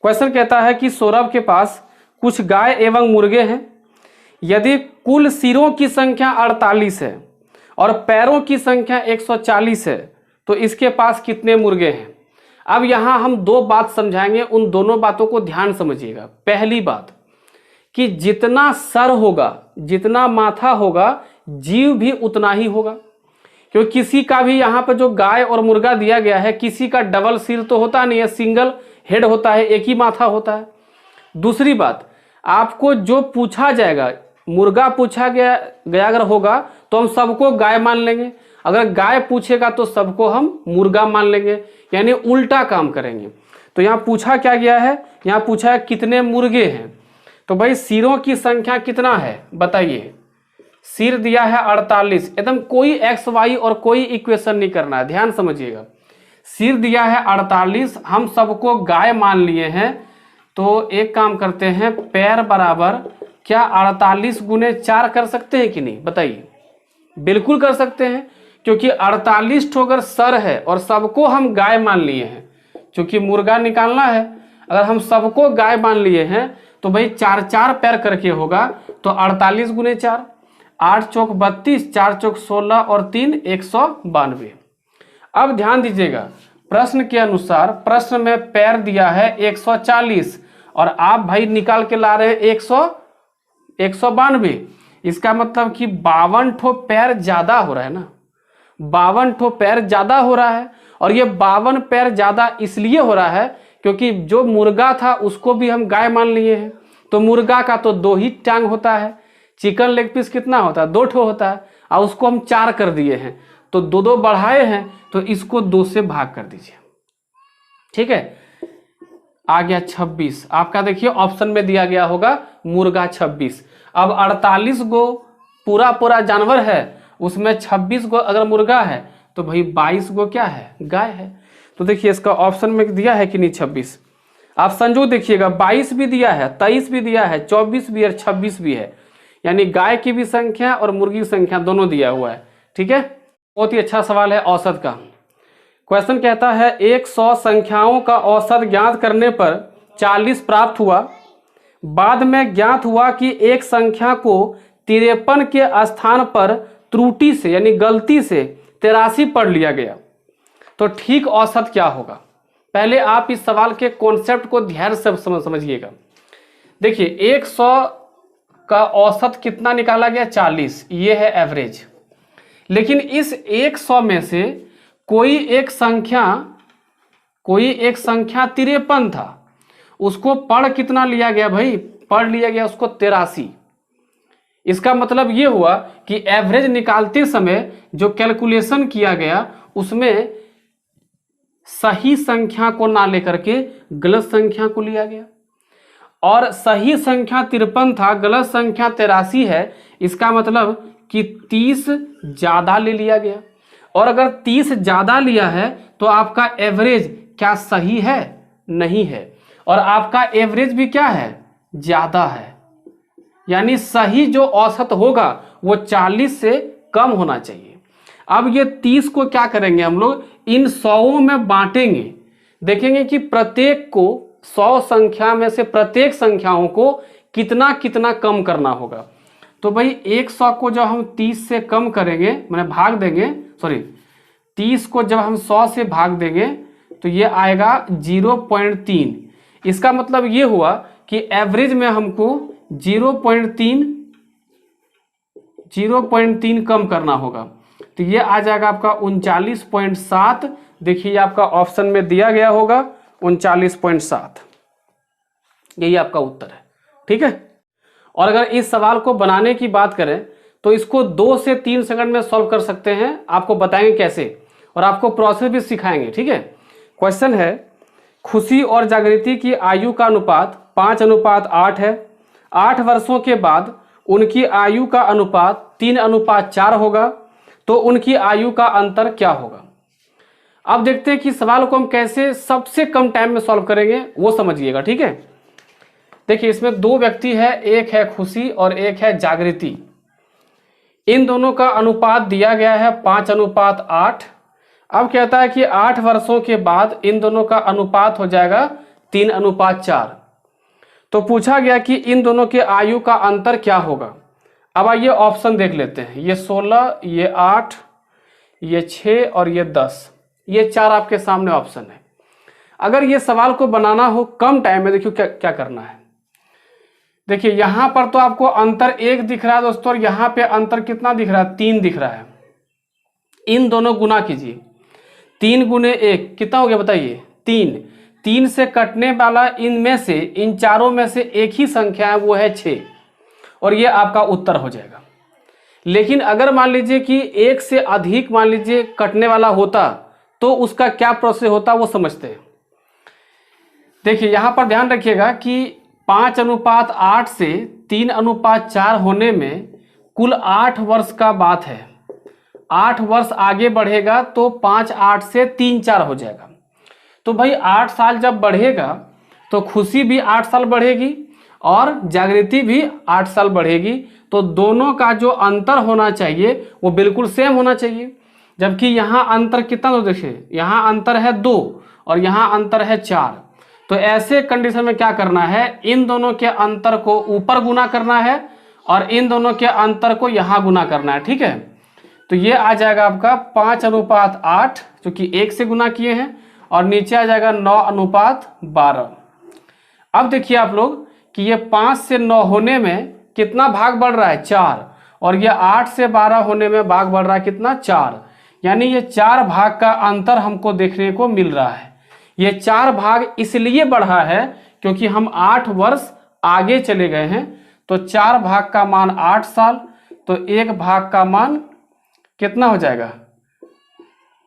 Question कहता है कि सौरभ के पास कुछ गाय एवं मुर्गे हैं। यदि कुल सिरों की संख्या 48 है और पैरों की संख्या 140 है तो इसके पास कितने मुर्गे हैं। अब यहाँ हम दो बात समझाएंगे, उन दोनों बातों को ध्यान समझिएगा। पहली बात कि जितना सर होगा, जितना माथा होगा, जीव भी उतना ही होगा, क्योंकि किसी का भी यहाँ पर जो गाय और मुर्गा दिया गया है, किसी का डबल सिर तो होता नहीं है, सिंगल हेड होता है, एक ही माथा होता है। दूसरी बात, आपको जो पूछा जाएगा, मुर्गा पूछा गया अगर होगा तो हम सबको गाय मान लेंगे, अगर गाय पूछेगा तो सबको हम मुर्गा मान लेंगे, यानी उल्टा काम करेंगे। तो यहाँ पूछा क्या गया है, यहाँ पूछा है कितने मुर्गे हैं। तो भाई सिरों की संख्या कितना है बताइए। सिर दिया है 48, एकदम कोई एक्स वाई और कोई इक्वेशन नहीं करना है, ध्यान समझिएगा। सिर दिया है 48, हम सबको गाय मान लिए हैं, तो एक काम करते हैं, पैर बराबर क्या 48 गुने 4 कर सकते हैं कि नहीं बताइए। बिल्कुल कर सकते हैं, क्योंकि 48 ठो अगर सर है और सबको हम गाय मान लिए हैं, क्योंकि मुर्गा निकालना है, अगर हम सबको गाय मान लिए हैं तो भाई 4 पैर करके होगा, तो 48 गुने 4, 8 चौक 32, 4 चौक 16 और 3 192। अब ध्यान दीजिएगा, प्रश्न के अनुसार प्रश्न में पैर दिया है 140 और आप भाई निकाल के ला रहे हैं 192। इसका मतलब कि 52 ठो पैर ज्यादा हो रहा है ना, 52 ठो पैर ज्यादा हो रहा है। और ये 52 पैर ज्यादा इसलिए हो रहा है क्योंकि जो मुर्गा था उसको भी हम गाय मान लिए हैं, तो मुर्गा का तो 2 ही टांग होता है, चिकन लेग पीस कितना होता है, 2 ठो होता है, और उसको हम 4 कर दिए हैं, तो 2 बढ़ाए हैं, तो इसको 2 से भाग कर दीजिए। ठीक है, आ गया 26। आपका देखिए ऑप्शन में दिया गया होगा मुर्गा 26। अब 48 गो पूरा जानवर है, उसमें 26 गो अगर मुर्गा है तो भाई 22 गो क्या है, गाय है। तो देखिए इसका ऑप्शन में दिया है कि नहीं 26। आप संजोग देखिएगा, 22 भी दिया है, 23 भी दिया है, 24 भी है, 26 भी है, यानी गाय की भी संख्या और मुर्गी की संख्या दोनों दिया हुआ है। ठीक है, बहुत ही अच्छा सवाल है औसत का। क्वेश्चन कहता है 100 संख्याओं का औसत ज्ञात करने पर 40 प्राप्त हुआ, बाद में ज्ञात हुआ कि एक संख्या को 53 के स्थान पर त्रुटि से यानी गलती से 83 पढ़ लिया गया, तो ठीक औसत क्या होगा। पहले आप इस सवाल के कॉन्सेप्ट को ध्यान से समझिएगा। देखिए 100 का औसत कितना निकाला गया, 40, ये है एवरेज। लेकिन इस 100 में से कोई एक संख्या 53 था, उसको पढ़ कितना लिया गया भाई, पढ़ लिया गया उसको 83। इसका मतलब ये हुआ कि एवरेज निकालते समय जो कैलकुलेशन किया गया उसमें सही संख्या को ना लेकर के गलत संख्या को लिया गया, और सही संख्या 53 था, गलत संख्या 83 है। इसका मतलब कि 30 ज्यादा ले लिया गया, और अगर 30 ज्यादा लिया है तो आपका एवरेज क्या सही है, नहीं है, और आपका एवरेज भी क्या है, ज्यादा है। यानी सही जो औसत होगा वो 40 से कम होना चाहिए। अब ये 30 को क्या करेंगे हम लोग, इन 100 में बांटेंगे, देखेंगे कि प्रत्येक को 100 संख्या में से प्रत्येक संख्याओं को कितना कितना कम करना होगा। तो भाई 100 को जब हम 30 से कम करेंगे, मैंने भाग देंगे, 30 को जब हम 100 से भाग देंगे तो ये आएगा 0.3। इसका मतलब ये हुआ कि एवरेज में हमको 0.3 कम करना होगा, तो ये आ जाएगा आपका 39.7। देखिए आपका ऑप्शन में दिया गया होगा 39.7, यही आपका उत्तर है। ठीक है, और अगर इस सवाल को बनाने की बात करें तो इसको 2 से 3 सेकंड में सॉल्व कर सकते हैं, आपको बताएंगे कैसे, और आपको प्रोसेस भी सिखाएंगे। ठीक है, क्वेश्चन है खुशी और जागृति की आयु का अनुपात 5:8 है। 8 वर्षों के बाद उनकी आयु का अनुपात 3:4 होगा, तो उनकी आयु का अंतर क्या होगा। अब देखते हैं कि सवाल को हम कैसे सबसे कम टाइम में सॉल्व करेंगे, वो समझिएगा। ठीक है, देखिए इसमें 2 व्यक्ति है, एक है खुशी और एक है जागृति। इन दोनों का अनुपात दिया गया है 5:8। अब कहता है कि 8 वर्षों के बाद इन दोनों का अनुपात हो जाएगा 3:4। तो पूछा गया कि इन दोनों के आयु का अंतर क्या होगा। अब आइए ऑप्शन देख लेते हैं। ये 16, ये 8, ये 6 और ये 10, ये 4 आपके सामने ऑप्शन है। अगर ये सवाल को बनाना हो कम टाइम में, देखिए क्या करना है। देखिए यहां पर तो आपको अंतर 1 दिख रहा है दोस्तों, और यहां पे अंतर कितना दिख रहा है, 3 दिख रहा है। इन दोनों गुना कीजिए, 3 गुने 1 कितना हो गया बताइए, 3। 3 से कटने वाला इनमें से, इन चारों में से एक ही संख्या है, वो है 6, और ये आपका उत्तर हो जाएगा। लेकिन अगर मान लीजिए कि 1 से अधिक मान लीजिए कटने वाला होता, तो उसका क्या प्रोसेस होता वो समझते हैं। देखिए यहां पर ध्यान रखिएगा कि 5:8 से 3:4 होने में कुल 8 वर्ष का बात है। 8 वर्ष आगे बढ़ेगा तो 5:8 से 3:4 हो जाएगा। तो भाई 8 साल जब बढ़ेगा तो खुशी भी 8 साल बढ़ेगी और जागृति भी 8 साल बढ़ेगी। तो दोनों का जो अंतर होना चाहिए वो बिल्कुल सेम होना चाहिए। जबकि यहाँ अंतर कितना, तो देखिए यहाँ अंतर है 2 और यहाँ अंतर है 4। तो ऐसे कंडीशन में क्या करना है, इन दोनों के अंतर को ऊपर गुना करना है और इन दोनों के अंतर को यहाँ गुना करना है। ठीक है, तो ये आ जाएगा आपका 5:8 जो कि 1 से गुना किए हैं, और नीचे आ जाएगा 9:12। अब देखिए आप लोग कि ये 5 से 9 होने में कितना भाग बढ़ रहा है, 4, और ये 8 से 12 होने में भाग बढ़ रहा है कितना, 4। यानी ये 4 भाग का अंतर हमको देखने को मिल रहा है। ये 4 भाग इसलिए बढ़ा है क्योंकि हम 8 वर्ष आगे चले गए हैं। तो 4 भाग का मान 8 साल, तो 1 भाग का मान कितना हो जाएगा,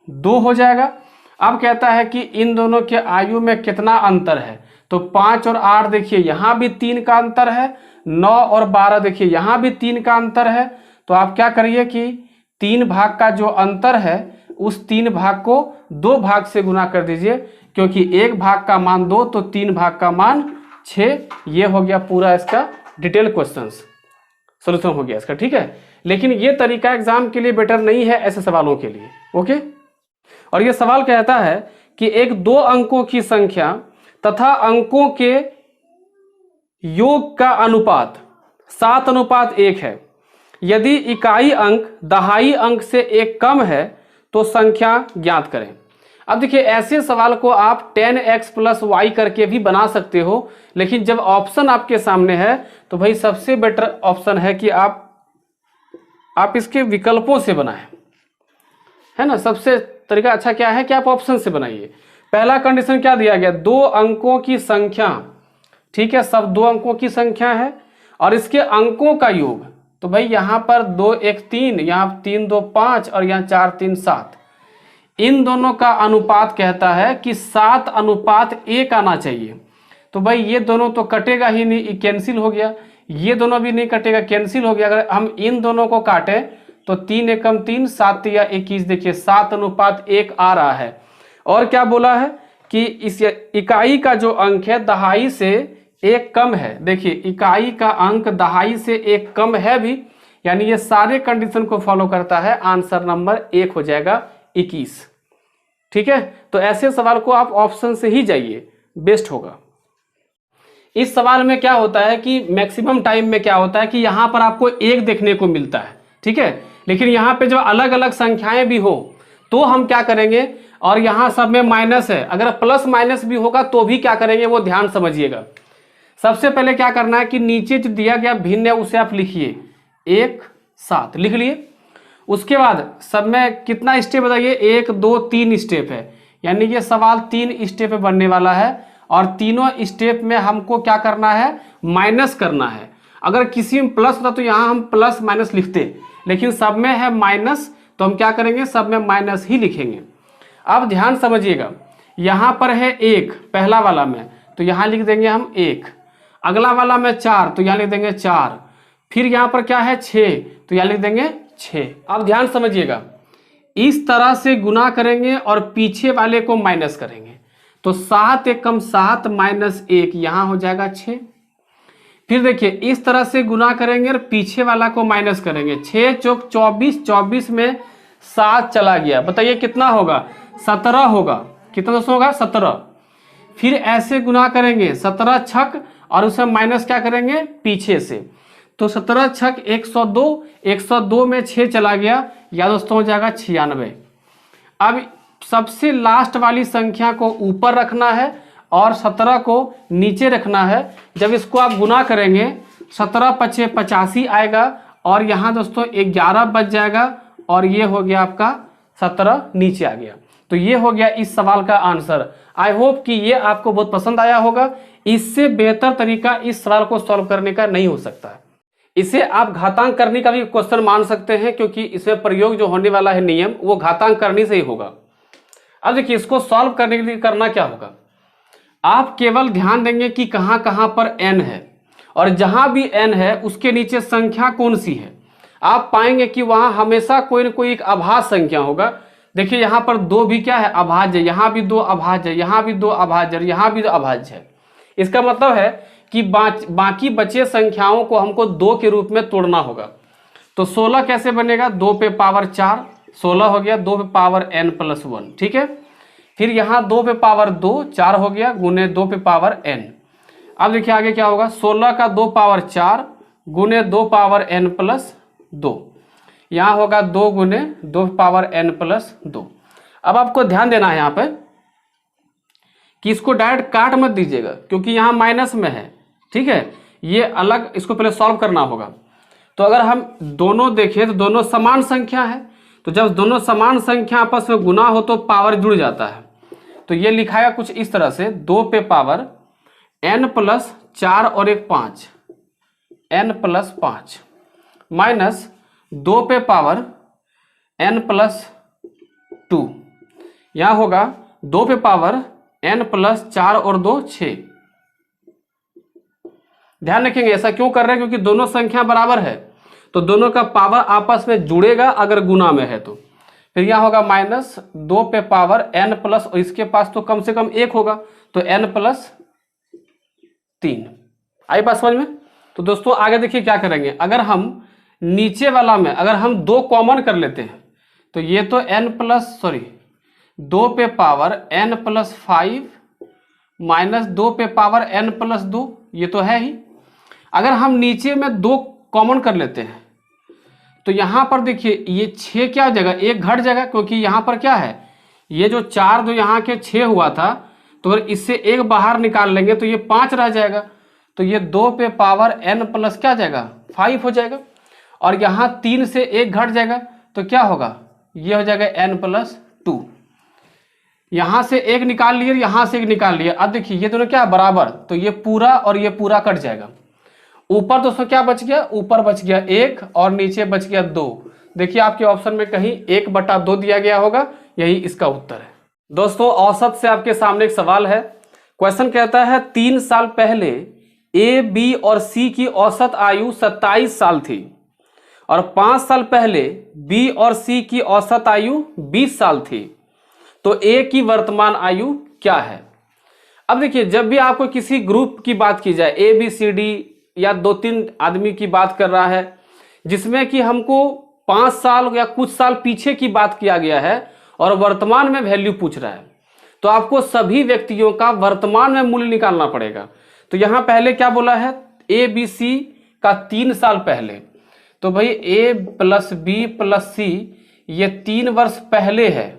2 हो जाएगा। अब कहता है कि इन दोनों के आयु में कितना अंतर है, तो 5 और 8 देखिए यहाँ भी 3 का अंतर है, 9 और 12 देखिए यहाँ भी 3 का अंतर है। तो आप क्या करिए कि 3 भाग का जो अंतर है उस 3 भाग को 2 भाग से गुना कर दीजिए, क्योंकि 1 भाग का मान 2 तो 3 भाग का मान 6। ये हो गया पूरा इसका डिटेल क्वेश्चन सोल्यूशन हो गया इसका। ठीक है, लेकिन ये तरीका एग्जाम के लिए बेटर नहीं है ऐसे सवालों के लिए। ओके, और ये सवाल कहता है कि एक 2 अंकों की संख्या तथा अंकों के योग का अनुपात 7:1 है। यदि इकाई अंक दहाई अंक से 1 कम है तो संख्या ज्ञात करें। अब देखिए ऐसे सवाल को आप 10x + y करके भी बना सकते हो, लेकिन जब ऑप्शन आपके सामने है तो भाई सबसे बेटर ऑप्शन है कि आप इसके विकल्पों से बनाएं, है ना। सबसे तरीका अच्छा क्या है कि आप ऑप्शन से बनाइए। पहला कंडीशन क्या दिया गया, 2 अंकों की संख्या। ठीक है, सब 2 अंकों की संख्या है और इसके अंकों का योग। तो भाई यहाँ पर 2 1 3, यहाँ 3 2 5 और यहाँ 4 3 7। इन दोनों का अनुपात कहता है कि 7:1 आना चाहिए। तो भाई ये दोनों तो कटेगा ही नहीं, कैंसिल हो गया। ये दोनों भी नहीं कटेगा, कैंसिल हो गया। अगर हम इन दोनों को काटें तो 3 एकम 3, 7 या 21, देखिए 7:1 आ रहा है। और क्या बोला है कि इस इकाई का जो अंक है दहाई से 1 कम है। देखिए इकाई का अंक दहाई से 1 कम है भी, यानी ये सारे कंडीशन को फॉलो करता है। आंसर नंबर 1 हो जाएगा 21। ठीक है, तो ऐसे सवाल को आप ऑप्शन से ही जाइए, बेस्ट होगा। इस सवाल में क्या होता है कि मैक्सिमम टाइम में क्या होता है कि यहाँ पर आपको 1 देखने को मिलता है। ठीक है, लेकिन यहाँ पे जो अलग अलग संख्याएं भी हो तो हम क्या करेंगे, और यहाँ सब में माइनस है, अगर प्लस माइनस भी होगा तो भी क्या करेंगे वो ध्यान समझिएगा। सबसे पहले क्या करना है कि नीचे जो दिया गया भिन्न है उसे आप लिखिए, 1 7 लिख लिए। उसके बाद सब में कितना स्टेप बताइए, 1 2 3 स्टेप है, यानी ये सवाल 3 स्टेप में बनने वाला है। और तीनों स्टेप में हमको क्या करना है, माइनस करना है। अगर किसी में प्लस होता तो यहाँ हम प्लस माइनस लिखते, लेकिन सब में है माइनस तो हम क्या करेंगे, सब में माइनस ही लिखेंगे। अब ध्यान समझिएगा, यहाँ पर है 1 पहला वाला में, तो यहाँ लिख देंगे हम 1। अगला वाला में 4 तो यहाँ लिख देंगे 4। फिर यहाँ पर क्या है 6 तो यहाँ लिख देंगे 6। अब ध्यान समझिएगा, इस तरह से गुना करेंगे और पीछे वाले को माइनस करेंगे। तो 7 एकम 7 माइनस 1 यहाँ हो जाएगा 6। फिर देखिए इस तरह से गुना करेंगे और पीछे वाला को माइनस करेंगे। 6 चौक 24, 24 में 7 चला गया, बताइए कितना होगा, 17 होगा। कितना दोस्तों होगा, 17। फिर ऐसे गुना करेंगे 17 छक और उसमें माइनस क्या करेंगे पीछे से, तो 17 छक 102, 102 में 6 चला गया, या दोस्तों हो जाएगा 96। अब सबसे लास्ट वाली संख्या को ऊपर रखना है और 17 को नीचे रखना है। जब इसको आप गुना करेंगे 17 पचे 85 आएगा और यहाँ दोस्तों 11 बच जाएगा और ये हो गया आपका 17 नीचे आ गया। तो ये हो गया इस सवाल का आंसर। आई होप कि ये आपको बहुत पसंद आया होगा। इससे बेहतर तरीका इस सवाल को सॉल्व करने का नहीं हो सकता है। इसे आप घातांक करने का भी क्वेश्चन मान सकते हैं, क्योंकि इसमें प्रयोग जो होने वाला है नियम वो घातांक करने से ही होगा। अब देखिए इसको सॉल्व करने के लिए करना क्या होगा, आप केवल ध्यान देंगे कि कहाँ कहाँ पर n है और जहां भी n है उसके नीचे संख्या कौन सी है। आप पाएंगे कि वहां हमेशा कोई न कोई एक अभाज्य संख्या होगा। देखिए यहाँ पर 2 भी क्या है अभाज्य, यहाँ भी 2 अभाज्य, यहाँ भी 2 अभाज्य, यहाँ भी 2 अभाज्य है। इसका मतलब है कि बाकी बचे संख्याओं को हमको 2 के रूप में तोड़ना होगा। तो 16 कैसे बनेगा, 2 पे पावर 4, 16 हो गया, 2 पे पावर n+1, ठीक है। फिर यहाँ 2 पे पावर 2, 4 हो गया, गुने 2 पे पावर n। अब देखिए आगे क्या होगा, 16 का 2 पावर 4 गुने 2 पावर n+2, यहाँ होगा 2 गुने 2 पावर n+2। अब आपको ध्यान देना है यहाँ पे कि इसको डायरेक्ट काट मत दीजिएगा, क्योंकि यहाँ माइनस में है, ठीक है। ये अलग इसको पहले सॉल्व करना होगा। तो अगर हम दोनों देखें तो दोनों समान संख्या है, तो जब दोनों समान संख्या आपस में गुना हो तो पावर जुड़ जाता है। तो ये लिखाएगा कुछ इस तरह से, 2 पे पावर n+4 और एक 5, n+5 माइनस 2 पे पावर n+2, यहाँ होगा 2 पे पावर n+4 और 2 6। ध्यान रखेंगे ऐसा क्यों कर रहे हैं, क्योंकि दोनों संख्या बराबर है तो दोनों का पावर आपस में जुड़ेगा अगर गुना में है तो। फिर यहाँ होगा माइनस 2 पे पावर n प्लस, और इसके पास तो कम से कम 1 होगा तो n+3। आई बात समझ में। तो दोस्तों आगे देखिए क्या करेंगे, अगर हम नीचे वाला में अगर हम 2 कॉमन कर लेते हैं तो ये तो 2 पे पावर n+5 माइनस 2 पे पावर n+2, ये तो है ही। अगर हम नीचे में 2 कॉमन कर लेते हैं तो यहाँ पर देखिए ये 6 क्या हो जाएगा, 1 घट जाएगा, क्योंकि यहाँ पर क्या है, ये जो 4 जो यहाँ के 6 हुआ था, तो अगर इससे 1 बाहर निकाल लेंगे तो ये 5 रह जाएगा। तो ये 2 पे पावर n प्लस क्या जाएगा 5 हो जाएगा, और यहाँ 3 से 1 घट जाएगा तो क्या होगा, ये हो जाएगा n+2। यहाँ से 1 निकाल लिए, यहाँ से 1 निकाल लिए। अब देखिए ये दोनों क्या है बराबर, तो ये पूरा और ये पूरा कट जाएगा। ऊपर दोस्तों क्या बच गया, ऊपर बच गया 1 और नीचे बच गया 2। देखिए आपके ऑप्शन में कहीं 1/2 दिया गया होगा, यही इसका उत्तर है। दोस्तों औसत से आपके सामने एक सवाल है। क्वेश्चन कहता है 3 साल पहले ए, बी और सी की औसत आयु 27 साल थी और 5 साल पहले बी और सी की औसत आयु 20 साल थी, तो ए की वर्तमान आयु क्या है। अब देखिए जब भी आपको किसी ग्रुप की बात की जाए, ए बी सी डी या 2-3 आदमी की बात कर रहा है जिसमें कि हमको 5 साल या कुछ साल पीछे की बात किया गया है और वर्तमान में वैल्यू पूछ रहा है, तो आपको सभी व्यक्तियों का वर्तमान में मूल्य निकालना पड़ेगा। तो यहां पहले क्या बोला है, ए बी सी का 3 साल पहले, तो भाई ए प्लस बी प्लस सी ये 3 वर्ष पहले है,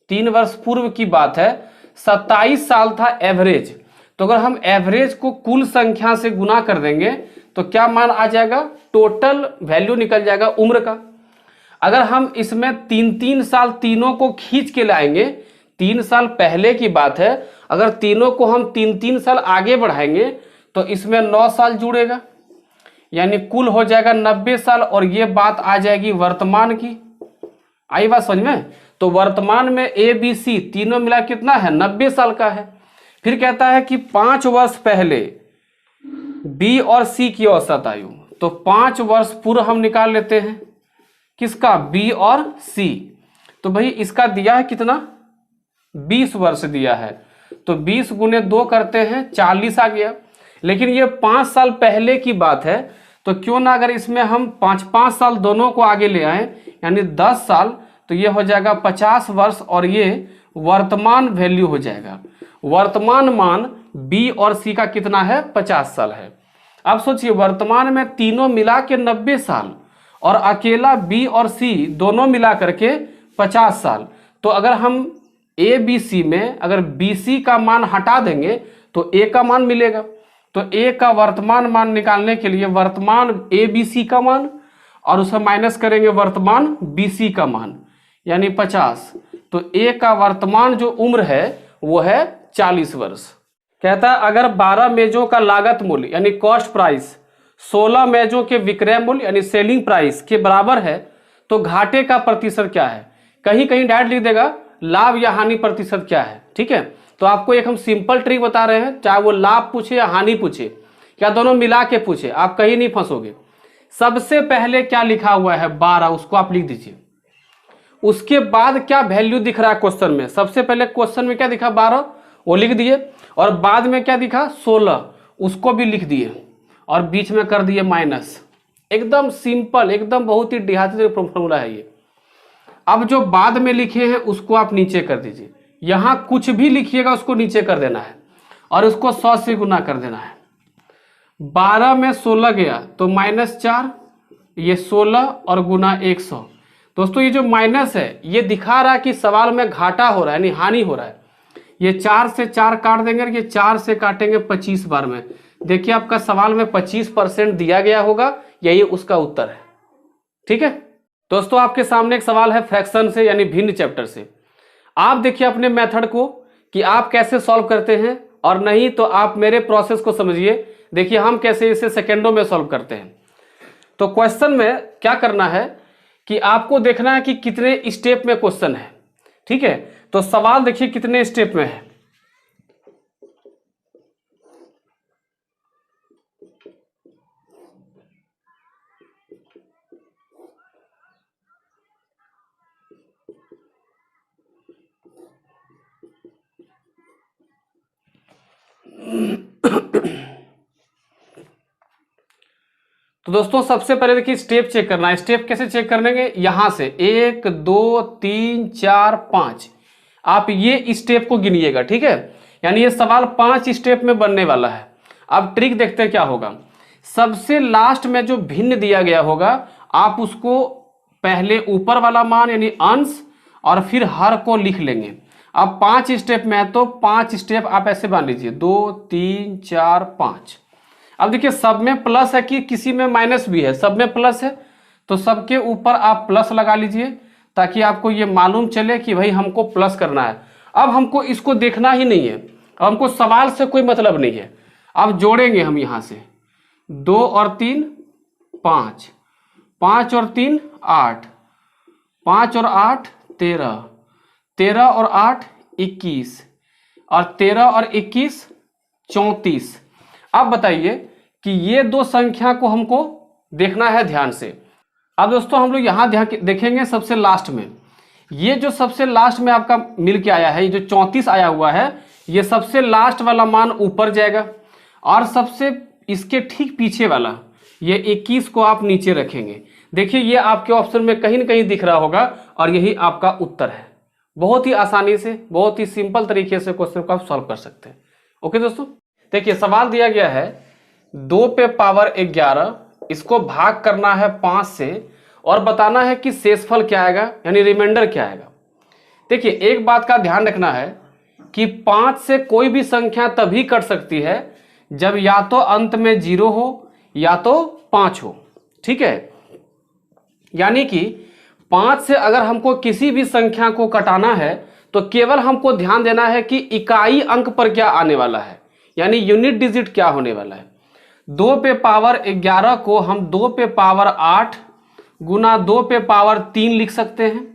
3 वर्ष पूर्व की बात है। 27 साल था एवरेज, तो अगर हम एवरेज को कुल संख्या से गुना कर देंगे तो क्या मान आ जाएगा, टोटल वैल्यू निकल जाएगा उम्र का। अगर हम इसमें 3-3 साल तीनों को खींच के लाएंगे, 3 साल पहले की बात है, अगर तीनों को हम 3-3 साल आगे बढ़ाएंगे तो इसमें 9 साल जुड़ेगा, यानी कुल हो जाएगा 90 साल, और ये बात आ जाएगी वर्तमान की। आई बात समझ में। तो वर्तमान में ए बी सी तीनों मिला कितना है, 90 साल का है। फिर कहता है कि 5 वर्ष पहले बी और सी की औसत आयु, तो 5 वर्ष पूर्व हम निकाल लेते हैं, किसका, बी और सी। तो भाई इसका दिया है कितना, 20 वर्ष दिया है, तो 20 गुने 2 करते हैं 40 आ गया। लेकिन ये 5 साल पहले की बात है, तो क्यों ना अगर इसमें हम 5-5 साल दोनों को आगे ले आए, यानी 10 साल, तो ये हो जाएगा 50 वर्ष, और ये वर्तमान वैल्यू हो जाएगा। वर्तमान मान बी और सी का कितना है, 50 साल है। अब सोचिए वर्तमान में तीनों मिला के 90 साल और अकेला बी और सी दोनों मिला करके 50 साल। तो अगर हम ए बी सी में अगर बी सी का मान हटा देंगे तो ए का मान मिलेगा। तो ए का वर्तमान मान निकालने के लिए वर्तमान ए बी सी का मान और उसे माइनस करेंगे वर्तमान बी सी का मान यानी 50। तो ए का वर्तमान जो उम्र है वो है 40 वर्ष। कहता है अगर 12 मेजों का लागत मूल्य यानी कॉस्ट प्राइस 16 मेजों के विक्रय मूल्य यानी सेलिंग प्राइस के बराबर है तो घाटे का प्रतिशत क्या है। कहीं कहीं डायरेक्ट लिख देगा लाभ या हानि प्रतिशत क्या है। ठीक है, तो आपको एक हम सिंपल ट्रिक बता रहे हैं, चाहे वो लाभ पूछे या हानि पूछे या दोनों मिला के पूछे, आप कहीं नहीं फंसोगे। सबसे पहले क्या लिखा हुआ है 12, उसको आप लिख दीजिए। उसके बाद क्या वैल्यू दिख रहा है क्वेश्चन में, सबसे पहले क्वेश्चन में क्या दिखा 12 वो लिख दिए और बाद में क्या दिखा 16 उसको भी लिख दिए और बीच में कर दिए माइनस। एकदम सिंपल, एकदम बहुत ही देहाती फॉर्मूला है ये। अब जो बाद में लिखे हैं उसको आप नीचे कर दीजिए, यहां कुछ भी लिखिएगा उसको नीचे कर देना है और उसको 100 से गुना कर देना है। 12 में 16 गया तो -4, ये 16 और गुना 100। दोस्तों ये जो माइनस है ये दिखा रहा है कि सवाल में घाटा हो रहा है यानी हानि हो रहा है। ये 4 से 4 काट देंगे, ये 4 से काटेंगे 25 बार में। देखिए आपका सवाल में 25% दिया गया होगा, यही उसका उत्तर है। ठीक है दोस्तों, आपके सामने एक सवाल है फ्रैक्शन से यानी भिन्न चैप्टर से। आप देखिए अपने मेथड को कि आप कैसे सॉल्व करते हैं, और नहीं तो आप मेरे प्रोसेस को समझिए। देखिए हम कैसे इसे सेकेंडों में सॉल्व करते हैं। तो क्वेश्चन में क्या करना है कि आपको देखना है कि कितने स्टेप में क्वेश्चन है। ठीक है, तो सवाल देखिए कितने स्टेप में है। तो दोस्तों सबसे पहले देखिए स्टेप चेक करना है। स्टेप कैसे चेक करेंगे, यहां से 1 2 3 4 5 आप ये स्टेप को गिनिएगा। ठीक है, यानी ये सवाल 5 स्टेप में बनने वाला है। अब ट्रिक देखते हैं क्या होगा। सबसे लास्ट में जो भिन्न दिया गया होगा आप उसको पहले ऊपर वाला मान यानी अंश और फिर हर को लिख लेंगे। अब 5 स्टेप में है तो 5 स्टेप आप ऐसे मान लीजिए 2 3 4 5। अब देखिए सब में प्लस है कि किसी में माइनस भी है, सब में प्लस है तो सबके ऊपर आप प्लस लगा लीजिए ताकि आपको ये मालूम चले कि भाई हमको प्लस करना है। अब हमको इसको देखना ही नहीं है, अब हमको सवाल से कोई मतलब नहीं है। अब जोड़ेंगे हम यहां से 2 और 3 5, 5 और 3 8, 5 और 8 13, 13 और 8 21 और 13 और 21 34। अब बताइए कि ये दो संख्या को हमको देखना है ध्यान से। अब दोस्तों हम लोग यहाँ ध्यान देखेंगे सबसे लास्ट में, ये जो सबसे लास्ट में आपका मिल के आया है, ये जो 34 आया हुआ है, ये सबसे लास्ट वाला मान ऊपर जाएगा और सबसे इसके ठीक पीछे वाला ये 21 को आप नीचे रखेंगे। देखिए ये आपके ऑप्शन में कहीं न कहीं दिख रहा होगा और यही आपका उत्तर है। बहुत ही आसानी से, बहुत ही सिंपल तरीके से क्वेश्चन को आप सॉल्व कर सकते हैं। ओके दोस्तों, देखिए सवाल दिया गया है 2 पे पावर 11, इसको भाग करना है 5 से और बताना है कि शेषफल क्या आएगा यानी रिमाइंडर क्या आएगा। देखिए एक बात का ध्यान रखना है कि 5 से कोई भी संख्या तभी कट सकती है जब या तो अंत में 0 हो या तो 5 हो। ठीक है, यानी कि 5 से अगर हमको किसी भी संख्या को कटाना है तो केवल हमको ध्यान देना है कि इकाई अंक पर क्या आने वाला है यानी यूनिट डिजिट क्या होने वाला है। 2 पे पावर 11 को हम 2 पे पावर 8 गुना 2 पे पावर 3 लिख सकते हैं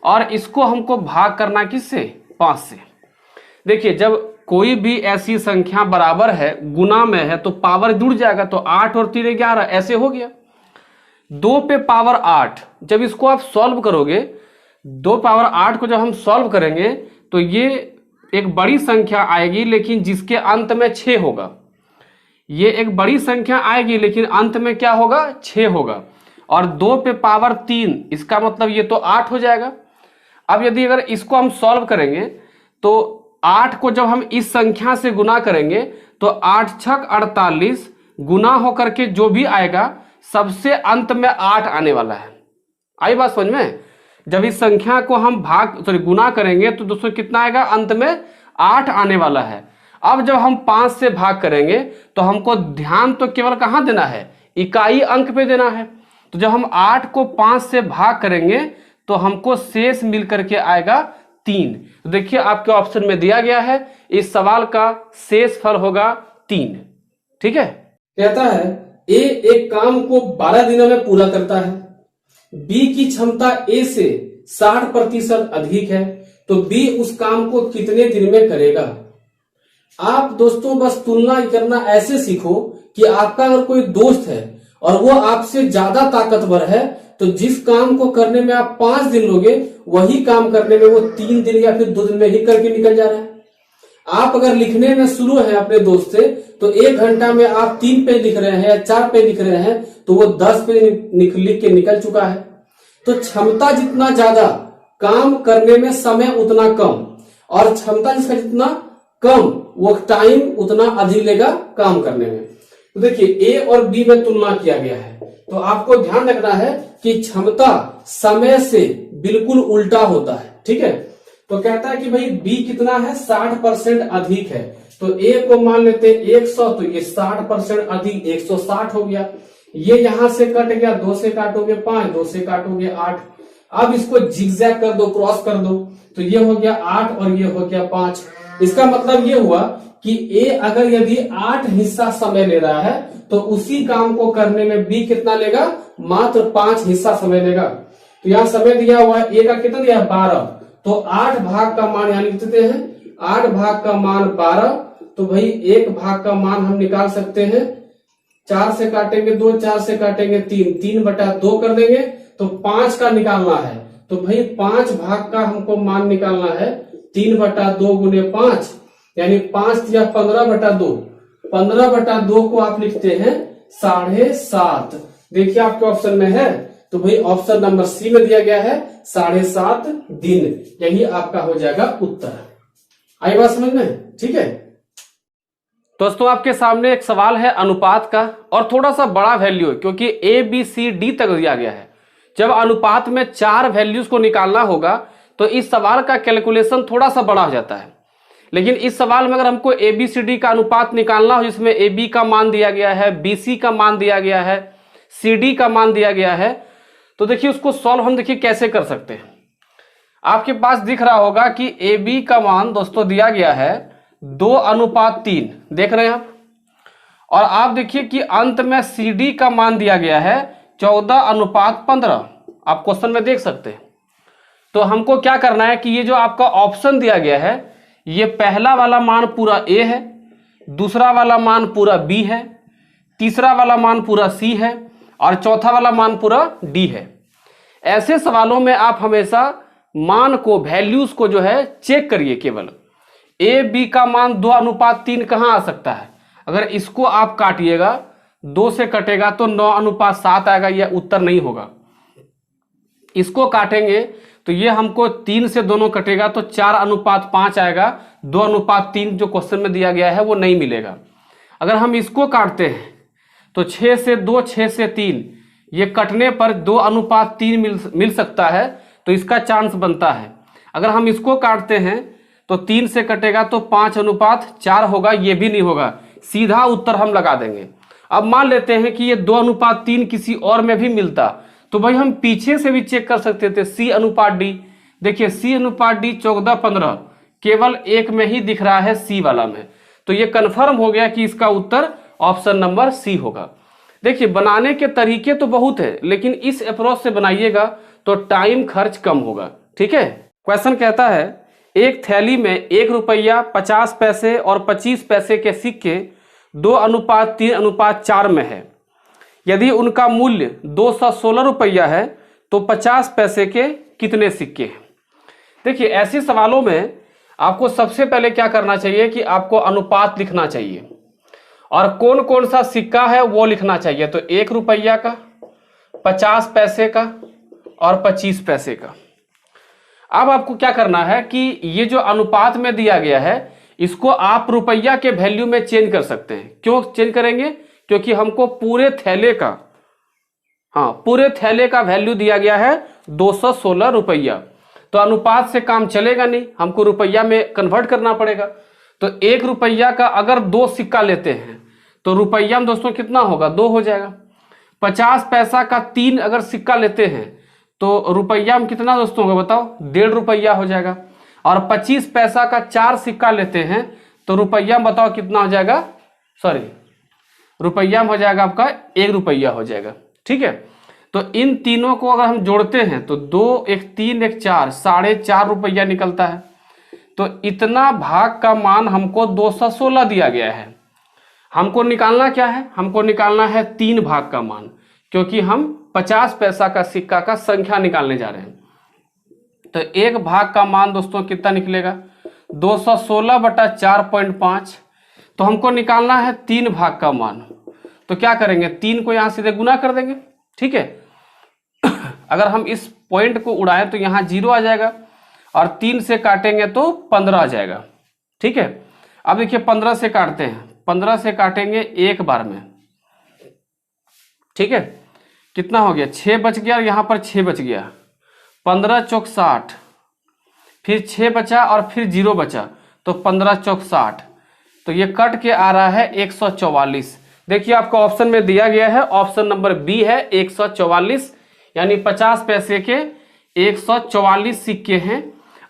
और इसको हमको भाग करना किससे 5 से। देखिए जब कोई भी ऐसी संख्या बराबर है गुना में है तो पावर जुड़ जाएगा, तो 8 और 3 11 ऐसे हो गया। 2 पे पावर 8 जब इसको आप सॉल्व करोगे, 2 पावर 8 को जब हम सॉल्व करेंगे तो ये एक बड़ी संख्या आएगी लेकिन जिसके अंत में 6 होगा। ये एक बड़ी संख्या आएगी लेकिन अंत में क्या होगा 6 होगा। और 2 पे पावर 3 इसका मतलब ये तो 8 हो जाएगा। अब यदि अगर इसको हम सॉल्व करेंगे तो 8 को जब हम इस संख्या से गुना करेंगे तो 8 छक 48 गुना होकर के जो भी आएगा सबसे अंत में 8 आने वाला है। आई बात समझ में? जब इस संख्या को हम गुना करेंगे तो दोस्तों कितना आएगा? अंत में 8 आने वाला है। अब जब हम 5 से भाग करेंगे तो हमको ध्यान तो केवल कहाँ देना है? इकाई अंक पे देना है। तो जब हम 8 को 5 से भाग करेंगे तो हमको शेष मिल करके आएगा 3। तो देखिए आपके ऑप्शन में दिया गया है, इस सवाल का शेष फल होगा 3। ठीक है। कहता है ए एक काम को 12 दिनों में पूरा करता है, बी की क्षमता ए से 60% अधिक है, तो बी उस काम को कितने दिन में करेगा? आप दोस्तों बस तुलना करना ऐसे सीखो कि आपका अगर कोई दोस्त है और वो आपसे ज्यादा ताकतवर है तो जिस काम को करने में आप 5 दिन लोगे वही काम करने में वो 3 दिन या फिर 2 दिन में ही करके निकल जा रहा है। आप अगर लिखने में शुरू है अपने दोस्त से तो 1 घंटा में आप 3 पेज लिख रहे हैं या 4 पेज लिख रहे हैं तो वो 10 पेज लिख के निकल चुका है। तो क्षमता जितना ज्यादा काम करने में समय उतना कम, और क्षमता जिसका जितना कम वो टाइम उतना अधिक लेगा काम करने में। तो देखिए ए और बी में तुलना किया गया है, तो आपको ध्यान रखना है कि क्षमता समय से बिल्कुल उल्टा होता है। ठीक है। तो कहता है कि भाई बी कितना है? 60% अधिक है। तो ए को मान लेते हैं 100, तो ये 60% अधिक 160 हो गया। ये यहां से कट गया, 2 से काटोगे 5, 2 से काटोगे 8। अब इसको जिगजैग कर दो, क्रॉस कर दो, तो ये हो गया 8 और ये हो गया 5। इसका मतलब ये हुआ कि ए अगर यदि 8 हिस्सा समय ले रहा है तो उसी काम को करने में बी कितना लेगा? मात्र 5 हिस्सा समय लेगा। तो यहाँ समय दिया हुआ है, ए का कितना दिया है? 12। तो 8 भाग का मान यहाँ लिख देते हैं, 8 भाग का मान 12। तो भाई 1 भाग का मान हम निकाल सकते हैं, 4 से काटेंगे 2, 4 से काटेंगे 3, 3/2 कर देंगे। तो 5 का निकालना है, तो भाई 5 भाग का हमको मान निकालना है, 3/2 गुने 5 यानी 5 या 15/2। 15/2 को आप लिखते हैं 7.5। देखिए आपके ऑप्शन में है, तो भाई ऑप्शन नंबर सी में दिया गया है 7.5 दिन। यही आपका हो जाएगा उत्तर। आई बात समझ में? ठीक है दोस्तों, आपके सामने एक सवाल है अनुपात का, और थोड़ा सा बड़ा वैल्यू है क्योंकि ए बी सी डी तक दिया गया है। जब अनुपात में 4 वैल्यूज को निकालना होगा तो इस सवाल का कैलकुलेशन थोड़ा सा बड़ा हो जाता है। लेकिन इस सवाल में अगर हमको ए बी सी डी का अनुपात निकालना हो, जिसमें ए बी का मान दिया गया है, बी सी का मान दिया गया है, सी डी का मान दिया गया है, तो देखिए उसको सॉल्व हम देखिए कैसे कर सकते हैं। आपके पास दिख रहा होगा कि ए बी का मान दोस्तों दिया गया है 2:3, देख रहे हैं आप। और आप देखिए कि अंत में सी डी का मान दिया गया है 14:15। आप क्वेश्चन में देख सकते हैं। तो हमको क्या करना है कि ये जो आपका ऑप्शन दिया गया है, ये पहला वाला मान पूरा ए है, दूसरा वाला मान पूरा बी है, तीसरा वाला मान पूरा सी है और चौथा वाला मान पूरा डी है। ऐसे सवालों में आप हमेशा मान को, वैल्यूज को जो है चेक करिए। केवल ए बी का मान 2:3 कहाँ आ सकता है? अगर इसको आप काटिएगा, 2 से कटेगा तो 9:7 आएगा, यह उत्तर नहीं होगा। इसको काटेंगे तो ये हमको 3 से दोनों कटेगा तो 4:5 आएगा। 2:3 जो क्वेश्चन में दिया गया है वो नहीं मिलेगा। अगर हम इसको काटते हैं तो 6 से 2, 6 से 3, ये कटने पर 2:3 मिल सकता है, तो इसका चांस बनता है। अगर हम इसको काटते हैं तो 3 से कटेगा तो 5:4 होगा, ये भी नहीं होगा। सीधा उत्तर हम लगा देंगे। अब मान लेते हैं कि ये 2:3 किसी और में भी मिलता, तो भाई हम पीछे से भी चेक कर सकते थे। C/D, देखिए C/D 14:15 केवल एक में ही दिख रहा है, सी वाला में। तो ये कंफर्म हो गया कि इसका उत्तर ऑप्शन नंबर सी होगा। देखिए बनाने के तरीके तो बहुत है, लेकिन इस अप्रोच से बनाइएगा तो टाइम खर्च कम होगा। ठीक है। क्वेश्चन कहता है एक थैली में 1 रुपया 50 पैसे और 25 पैसे के सिक्के 2:3:4 में है। यदि उनका मूल्य 216 रुपया है तो 50 पैसे के कितने सिक्के हैं? देखिए ऐसे सवालों में आपको सबसे पहले क्या करना चाहिए कि आपको अनुपात लिखना चाहिए और कौन कौन सा सिक्का है वो लिखना चाहिए। तो 1 रुपया का, 50 पैसे का और 25 पैसे का। अब आपको क्या करना है कि ये जो अनुपात में दिया गया है इसको आप रुपया के वैल्यू में चेंज कर सकते हैं। क्यों चेंज करेंगे? क्योंकि हमको पूरे थैले का, हाँ पूरे थैले का वैल्यू दिया गया है 216 रुपया। तो अनुपात से काम चलेगा नहीं, हमको रुपया में कन्वर्ट करना पड़ेगा। तो 1 रुपया का अगर 2 सिक्का लेते हैं तो रुपया में दोस्तों कितना होगा? 2 हो जाएगा। 50 पैसा का 3 अगर सिक्का लेते हैं तो रुपया में कितना दोस्तों होगा बताओ? 1.5 रुपया हो जाएगा। और 25 पैसा का 4 सिक्का लेते हैं तो रुपया में बताओ कितना हो जाएगा? सॉरी, रुपया में हो जाएगा आपका 1 रुपया हो जाएगा। ठीक है, तो इन तीनों को अगर हम जोड़ते हैं तो 2 1 3 1 4, 4.5 रुपया निकलता है। तो इतना भाग का मान हमको 216 दिया गया है। हमको निकालना क्या है? हमको निकालना है 3 भाग का मान, क्योंकि हम 50 पैसा का सिक्का का संख्या निकालने जा रहे हैं। तो 1 भाग का मान दोस्तों कितना निकलेगा? 216 बटा 4.5। तो हमको निकालना है 3 भाग का मान। तो क्या करेंगे? 3 को यहाँ सीधे गुना कर देंगे। ठीक है, अगर हम इस पॉइंट को उड़ाएं तो यहाँ 0 आ जाएगा और 3 से काटेंगे तो 15 आ जाएगा। ठीक है, अब देखिए 15 से काटते हैं, 15 से काटेंगे एक बार में। ठीक है, कितना हो गया? 6 बच गया और यहाँ पर 6 बच गया। 15 चौक 60, फिर 6 बचा और फिर 0 बचा, तो 15 चौक 60। तो ये कट के आ रहा है 144। देखिए आपको ऑप्शन में दिया गया है, ऑप्शन नंबर बी है 144, यानी 50 पैसे के 144 सिक्के हैं।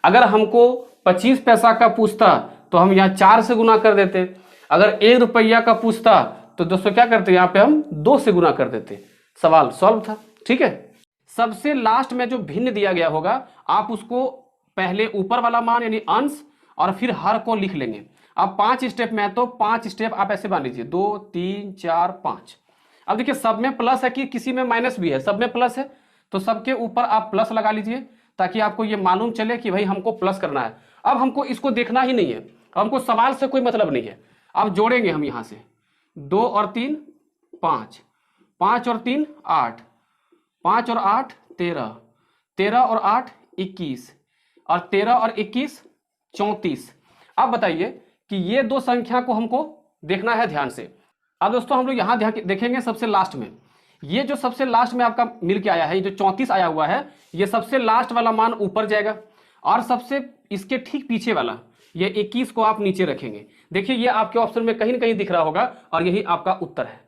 अगर हमको 25 पैसा का पूछता तो हम यहाँ 4 से गुना कर देते। अगर 1 रुपया का पूछता तो दोस्तों क्या करते? यहाँ पे हम 2 से गुना कर देते। सवाल सॉल्व था। ठीक है, सबसे लास्ट में जो भिन्न दिया गया होगा आप उसको पहले ऊपर वाला मान यानी अंश और फिर हर को लिख लेंगे। अब 5 स्टेप में है तो 5 स्टेप आप ऐसे मान लीजिए, 2 3 4 5। अब देखिए सब में प्लस है कि किसी में माइनस भी है? सब में प्लस है, तो सबके ऊपर आप प्लस लगा लीजिए ताकि आपको ये मालूम चले कि भाई हमको प्लस करना है। अब हमको इसको देखना ही नहीं है, हमको सवाल से कोई मतलब नहीं है। अब जोड़ेंगे हम यहाँ से 2 और 3 5, 5 और 3 8, 5 और 8 13, 13 और 8 21, और 13 और 21 34। अब बताइए कि ये 2 संख्या को हमको देखना है ध्यान से। अब दोस्तों हम लोग यहाँ ध्यान देखेंगे सबसे लास्ट में, ये जो सबसे लास्ट में आपका मिल के आया है, ये जो 34 आया हुआ है, ये सबसे लास्ट वाला मान ऊपर जाएगा और सबसे इसके ठीक पीछे वाला ये 21 को आप नीचे रखेंगे। देखिए ये आपके ऑप्शन में कहीं ना कहीं दिख रहा होगा और यही आपका उत्तर है।